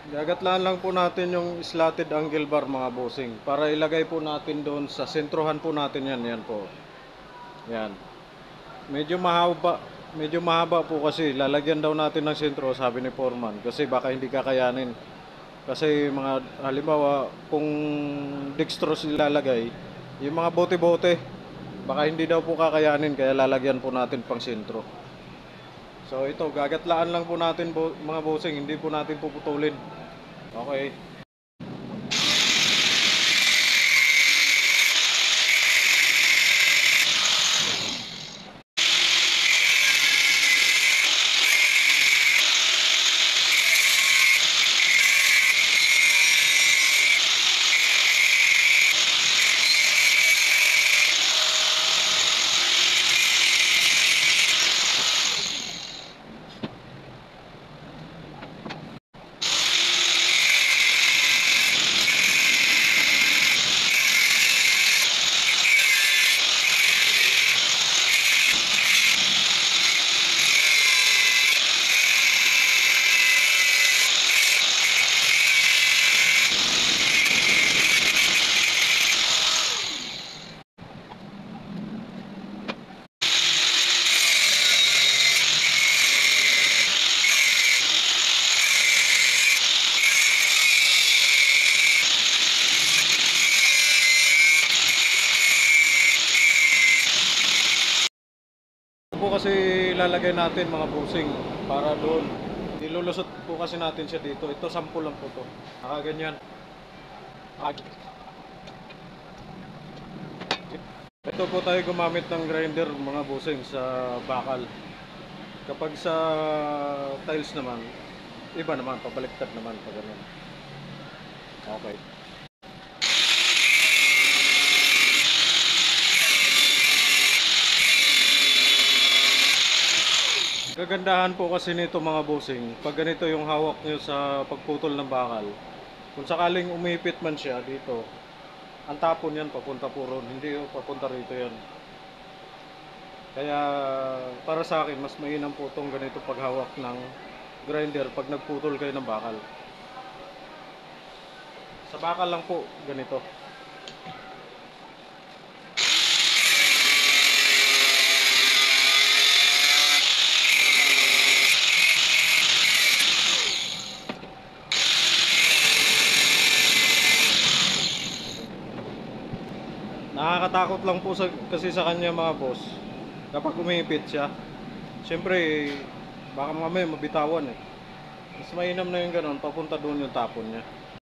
Gagatlaan lang po natin yung slotted angle bar mga bossing para ilagay po natin doon sa sentrohan po natin yan. Yan po. Yan. Medyo mahaba, medyo mahaba po kasi lalagyan daw natin ng sentro sabi ni Foreman kasi baka hindi kakayanin. Kasi mga halimbawa kung dextrose ilalagay, yung mga bote-bote baka hindi daw po kakayanin kaya lalagyan po natin pang sentro. So ito, gagatlaan lang po natin mga bossing, hindi po natin puputulin. Okay. Ito po kasi lalagay natin mga busing para doon. Ilulusot po kasi natin siya dito. Ito sample lang po to. Nakaganyan. Ito po tayo gumamit ng grinder mga busing sa bakal. Kapag sa tiles naman, iba naman, pabaliktad naman pag ganun. Okay. Kagandahan po kasi nito mga bossing, pag ganito yung hawak nyo sa pagputol ng bakal, kung sakaling umipit man siya dito, ang tapon yan papunta po ron, hindi yung papunta rito yan. Kaya para sa akin, mas mainam po itong ganito paghawak ng grinder pag nagputol kayo ng bakal. Sa bakal lang po, ganito. Nakakatakot lang po kasi sa kanya mga boss. Kapag umipit siya, siyempre baka mamaya mabitawan eh. Mas mainam na yung ganun, papunta doon yung tapon niya.